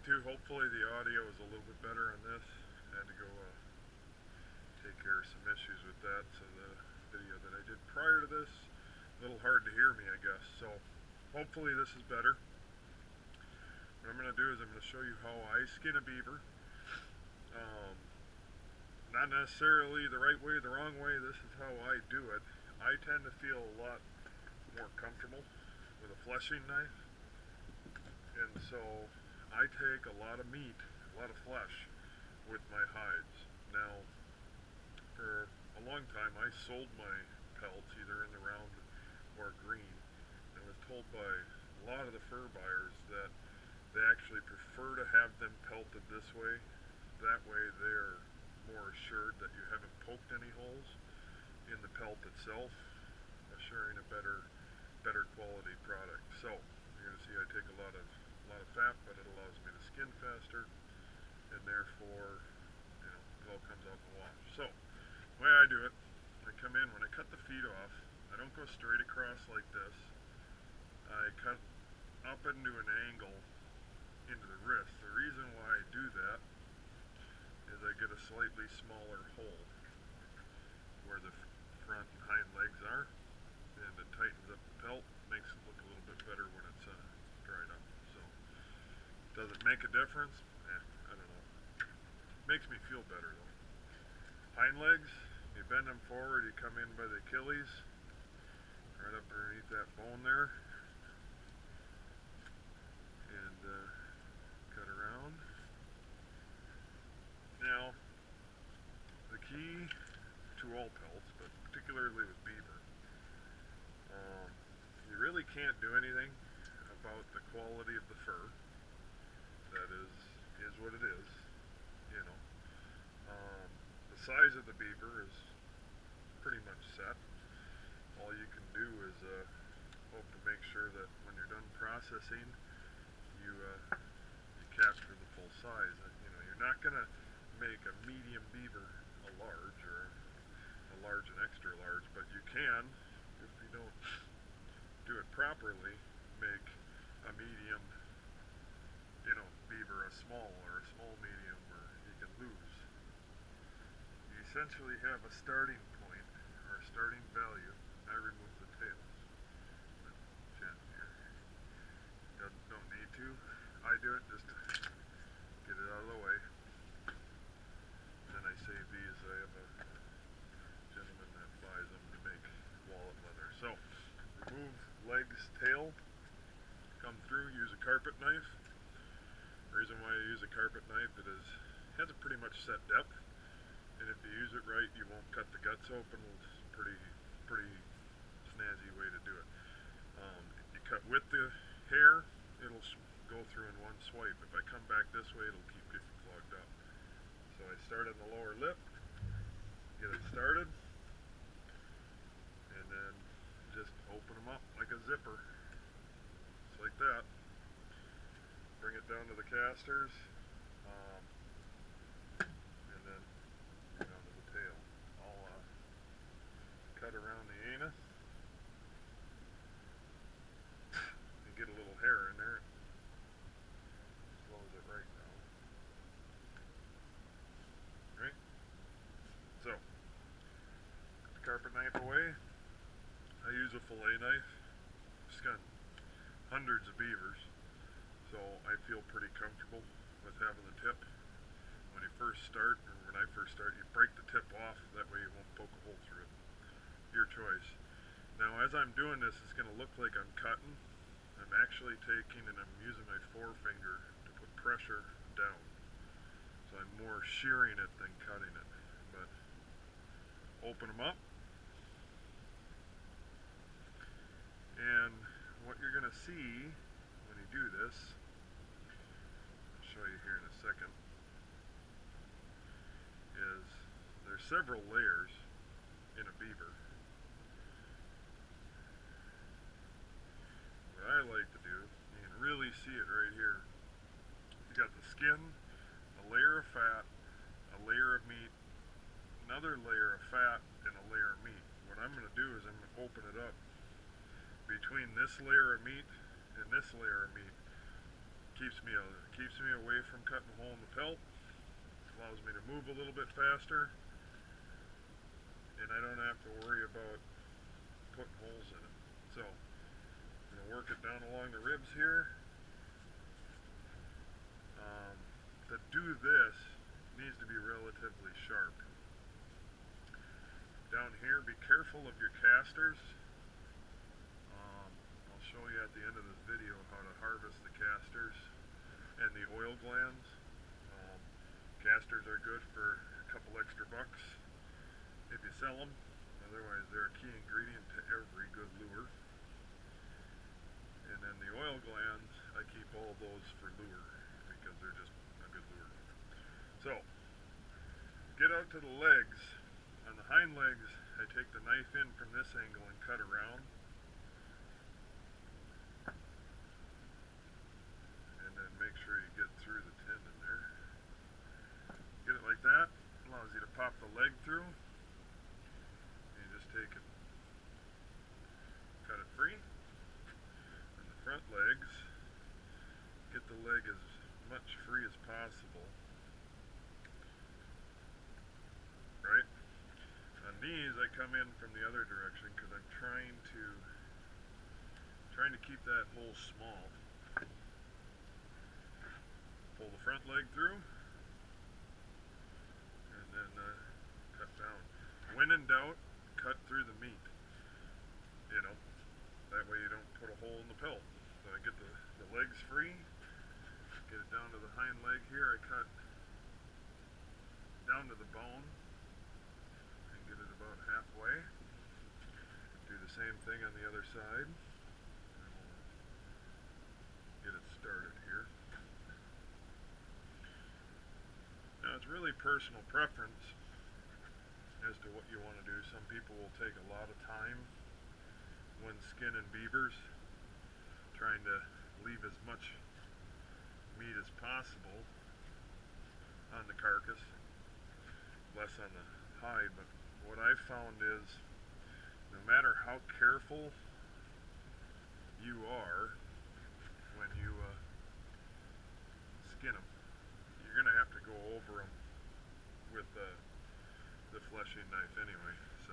too. Hopefully the audio is a little bit better on this. I had to go take care of some issues with that, so the video that I did prior to this, a little hard to hear me, I guess. So hopefully this is better. What I'm going to do is I'm going to show you how I skin a beaver. Not necessarily the right way or the wrong way, this is how I do it. I tend to feel a lot more comfortable with a fleshing knife, and so I take a lot of meat, a lot of flesh with my hides. Now, for a long time I sold my pelts either in the round or green. I was told by a lot of the fur buyers that they actually prefer to have them pelted this way. That way they're more assured that you haven't poked any holes in the pelt itself, assuring a better quality product. So you're going to see I take a lot of fat, but it allows me to skin faster, and therefore, you know, it all comes out in the wash. So the way I do it, I come in, when I cut the feet off, I don't go straight across like this. I cut up into an angle into the wrist. The reason why I do that is I get a slightly smaller hole where the front and hind legs are, and it tightens up the pelt, makes it look a little bit better when it's dried up. So, does it make a difference? I don't know. Makes me feel better though. Hind legs, you bend them forward, you come in by the Achilles, right up underneath that bone there, and cut around. Now, the key to all pelts, but particularly with beaver, you really can't do anything about the quality of the fur. That is what it is, you know. The size of the beaver is pretty much set. All you can do is hope to make sure that when you're done processing, you capture the full size. You know, you're not going to make a medium beaver a large, or a large and extra large, but you can, if you don't do it properly, make a medium, you know, beaver a small, or a small medium, or you can lose. You essentially have a starting point, or a starting value. I remove the tails. Chin here. Don't need to. I do it just to get it out of the way. I save these. I have a gentleman that buys them to make wallet leather. So, remove legs, tail, come through, use a carpet knife. The reason why I use a carpet knife, it has a pretty much set depth, and if you use it right, you won't cut the guts open. It's a pretty snazzy way to do it. You cut with the hair, it'll go through in one swipe. If I come back this way, it'll keep getting clogged up. So I start on the lower lip, get it started, and then just open them up like a zipper, just like that. Bring it down to the casters, and then down to the tail. I'll cut around the anus and get a little hair in there. Close it right now. Right? So, put the carpet knife away. I use a fillet knife. I've skinned hundreds of beavers, so I feel pretty comfortable with having the tip. When you first start, or when I first start, you break the tip off, that way you won't poke a hole through it. Your choice. Now, as I'm doing this, it's going to look like I'm cutting. I'm actually taking, and I'm using my forefinger to put pressure down. So I'm more shearing it than cutting it. But open them up, and what you're going to see when you do this, I'll show you here in a second, is there's several layers in a beaver. What I like to do, you can really see it right here. You got the skin, a layer of fat, a layer of meat, another layer of fat, and a layer of meat. What I'm going to do is I'm going to open it up between this layer of meat and this layer of meat. keeps me away from cutting a hole in the pelt, allows me to move a little bit faster, and I don't have to worry about putting holes in it. So I'm going to work it down along the ribs here. To do this, it needs to be relatively sharp. Down here, be careful of your casters. I'll show you at the end of this video how to harvest the casters and the oil glands. Casters are good for a couple extra bucks if you sell them. Otherwise, they're a key ingredient to every good lure. And then the oil glands, I keep all those for lure because they're just a good lure. So, get out to the legs. On the hind legs, I take the knife in from this angle and cut around. And then make sure you get through the tendon there. Get it like that. Allows you to pop the leg through. You just take it, cut it free. On the front legs, get the leg as much free as possible. Right? On these, I come in from the other direction because I'm trying to keep that hole small. Pull the front leg through, and then cut down. When in doubt, cut through the meat. You know, that way you don't put a hole in the pelt. So I get the legs free, get it down to the hind leg here. I cut down to the bone. Get it about halfway. Do the same thing on the other side. Get it started here. Now it's really personal preference as to what you want to do. Some people will take a lot of time when skinning beavers, trying to leave as much meat as possible on the carcass, less on the hide. But what I've found is, no matter how careful you are when you skin them, you're going to have to go over them with the fleshing knife anyway. So,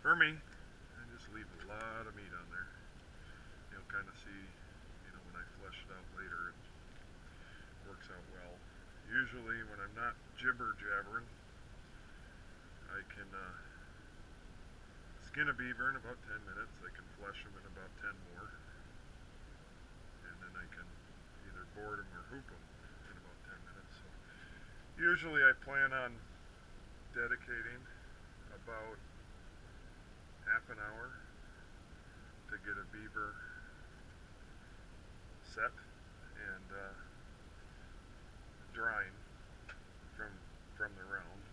for me, I just leave a lot of meat on there. You'll kind of see, you know, when I flesh it out later, it works out well. Usually, when I'm not jibber-jabbering, I can skin a beaver in about 10 minutes. I can flesh them in about 10 more. And then I can either board them or hoop them in about 10 minutes. So usually I plan on dedicating about half an hour to get a beaver set and drying from the round.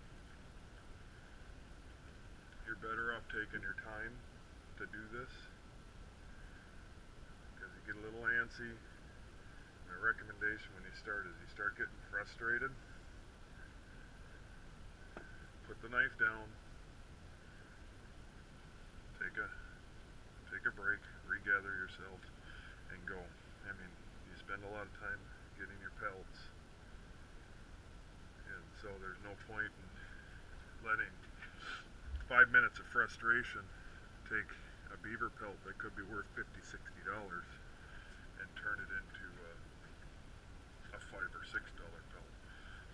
You're better off taking your time to do this because you get a little antsy. My recommendation when you start is you start getting frustrated, put the knife down, take a break, regather yourself, and go. I mean, you spend a lot of time getting your pelts, and so there's no point in letting 5 minutes of frustration take a beaver pelt that could be worth $50, $60 and turn it into a $5 or $6 pelt.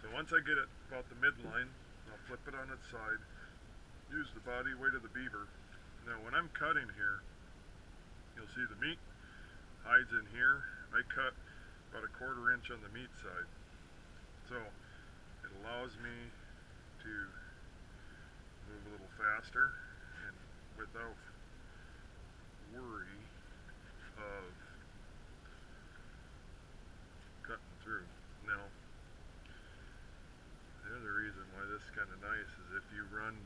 So once I get it about the midline, I'll flip it on its side, use the body weight of the beaver. Now when I'm cutting here, you'll see the meat hides in here. I cut about 1/4 inch on the meat side. So it allows me to move a little faster and without worry of cutting through. Now, the other reason why this is kind of nice is if you run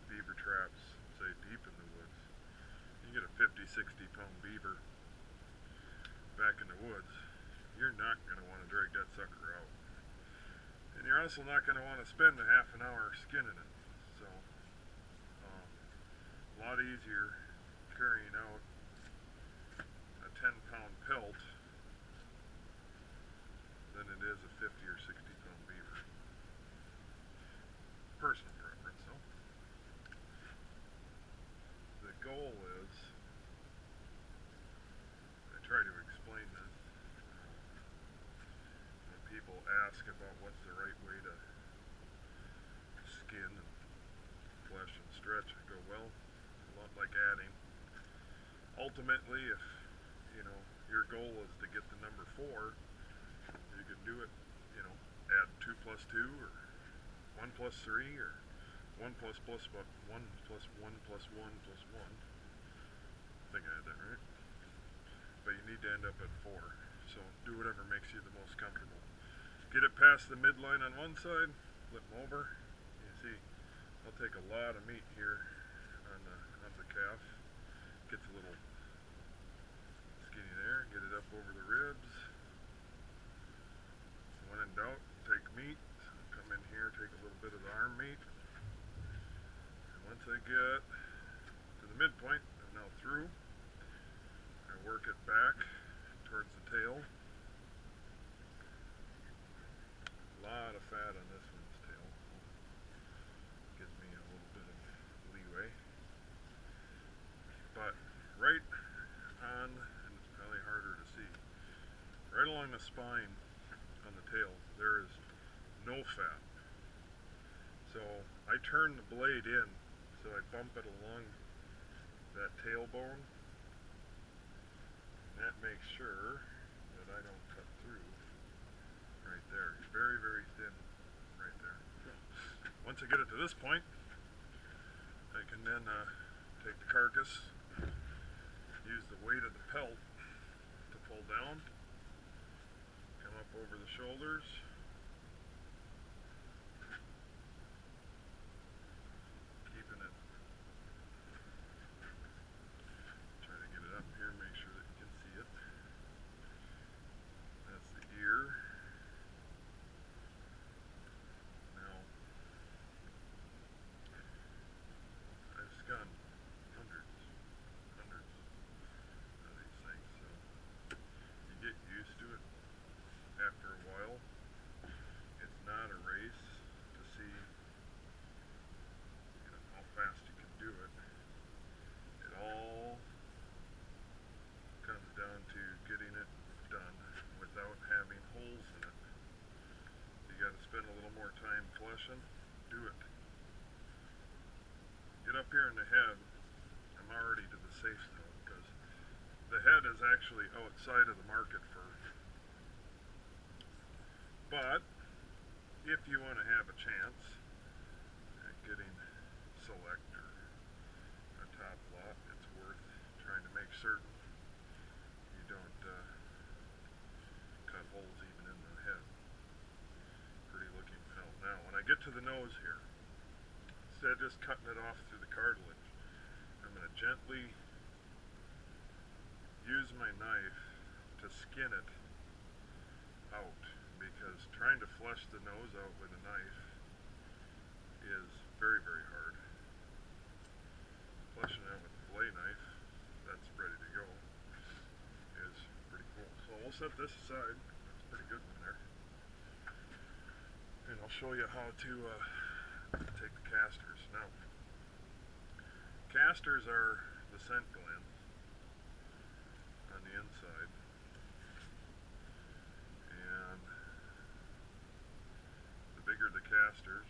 beaver traps, say deep in the woods, you get a 50, 60 pound beaver back in the woods, you're not going to want to drag that sucker out. And you're also not going to want to spend a half an hour skinning it. So, a lot easier carrying out a 10 pound pelt adding. Ultimately, if your goal is to get the number 4, you can do it, add 2 plus 2 or 1 plus 3 or 1 plus plus 1 plus 1 plus 1 plus 1. I think I had that right. But you need to end up at 4. So do whatever makes you the most comfortable. Get it past the midline on one side, flip them over. You see, I'll take a lot of meat here on the calf. Get the little skinny there, get it up over the ribs. When in doubt, take meat. Come in here, take a little bit of the arm meat. And once I get to the midpoint, I'm now through. I work it back towards the tail. A lot of fat on this one's tail. Gives me a little bit of leeway. But right on, and it's probably harder to see, right along the spine on the tail, there is no fat. So I turn the blade in, so I bump it along that tailbone. And that makes sure that I don't cut through right there. It's very, very thin right there. Once I get it to this point, I can then take the carcass, use the weight of the pelt to pull down, come up over the shoulders, keeping it, try to get it up here, make sure that you can see it. That's the ear. Now, I've skinned hundreds of these things, so you get used to it after a while. It's not a race to see how fast you can do it. It all comes down to getting it done without having holes in it. You got to spend a little more time fleshing. Do it. Get up here in the head. I'm already to the safe zone because the head is actually outside of the market for. But if you want to have a chance at getting select or a top lot, it's worth trying to make certain you don't cut holes even in the head. Pretty looking pelt. Now, when I get to the nose here, instead of just cutting it off through the cartilage, I'm going to gently use my knife to skin it out, because trying to flesh the nose out with a knife is very, very hard. Fleshing it out with a fillet knife that's ready to go is pretty cool. So we'll set this aside. That's a pretty good one there. And I'll show you how to take the castors. Now, castors are the scent glands on the inside. And the bigger the castors,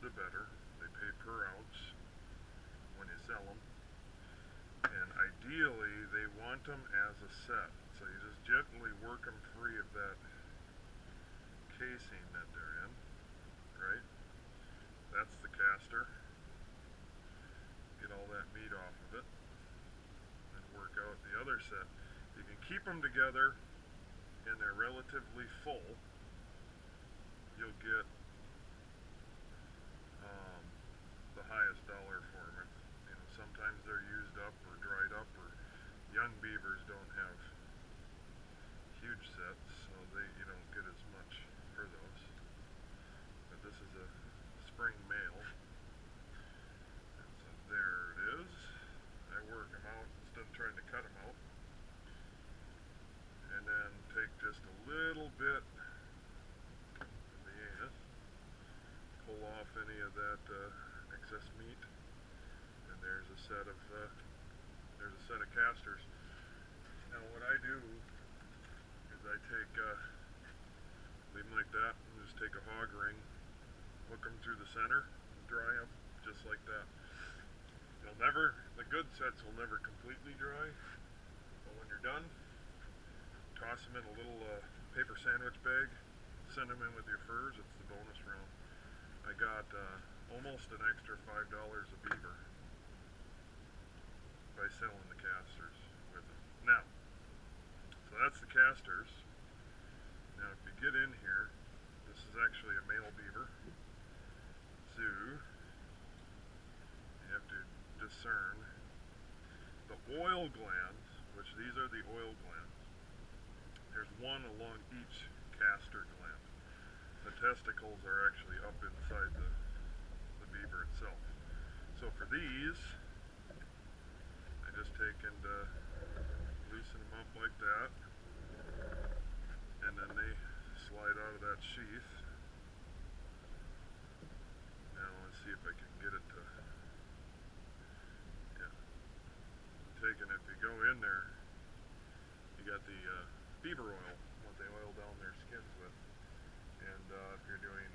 the better. They pay per ounce when you sell them. And ideally, they want them as a set. So you just gently work them free of that casing that they're in, right? That's the castor. Get all that meat off of it and work out the other set. You can keep them together and they're relatively full. You'll get the highest dollar for them. Sometimes they're used up or dried up, or young beavers don't have huge sets, so you don't get as much for those. But this is a spring male, and so there it is. I work them out instead of trying to cut them out, and then take just a little bit of the anus, pull off any of that excess meat, and there's a set of castors. Now what I do is I take leave them like that, and just take a hog ring, hook them through the center, and dry them just like that. They'll never the good sets will never completely dry, but when you're done, toss them in a little paper sandwich bag, send them in with your furs. It's the bonus round. I got almost an extra $5 a beaver by selling the casters with them. Now, so that's the casters. Now if you get in here, this is actually a male beaver. So you have to discern the oil glands, which these are the oil glands. There's one along each castor gland. The testicles are actually up inside the beaver itself. So for these, I just take and loosen them up like that, and then they slide out of that sheath. Now let's see if I can get it to, yeah. Taking, if you go in there, you got the beaver oil, what they oil down their skins with. And if you're doing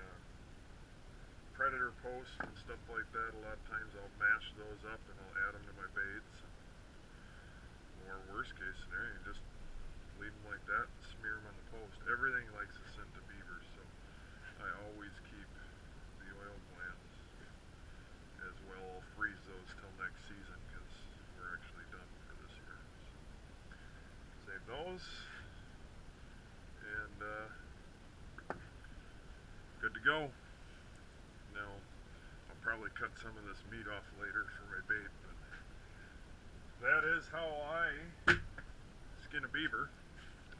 predator posts and stuff like that, a lot of times I'll mash those up and I'll add them to my baits. Or worst case scenario, you just leave them like that and smear them on the post. Everything likes a scent of beavers, so I always keep the oil glands as well. I'll freeze those till next season because we're actually done for this year. So save those, and good to go. Now, I'll probably cut some of this meat off later for my bait, but that is how I skin a beaver.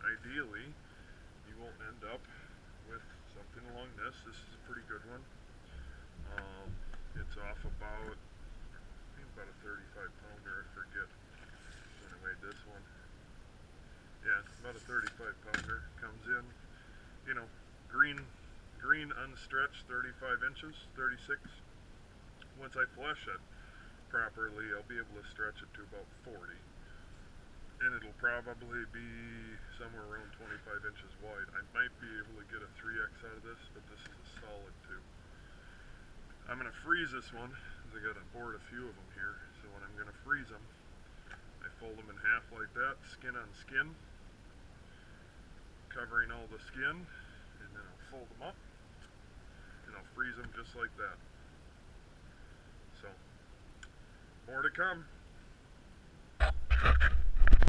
Ideally, you will end up with something along this. This is a pretty good one. It's off about, I think about a 35 pounder, I forget when I weighed this one. Yeah, it's about a 35 pounder. Comes in, you know, green unstretched, 35 inches, 36. Once I flesh it properly, I'll be able to stretch it to about 40. And it'll probably be somewhere around 25 inches wide. I might be able to get a 3X out of this, but this is a solid 2. I'm going to freeze this one, because I got to board a few of them here. So when I'm going to freeze them, I fold them in half like that, skin on skin, covering all the skin, and then I'll fold them up, and I'll freeze them just like that. So, more to come.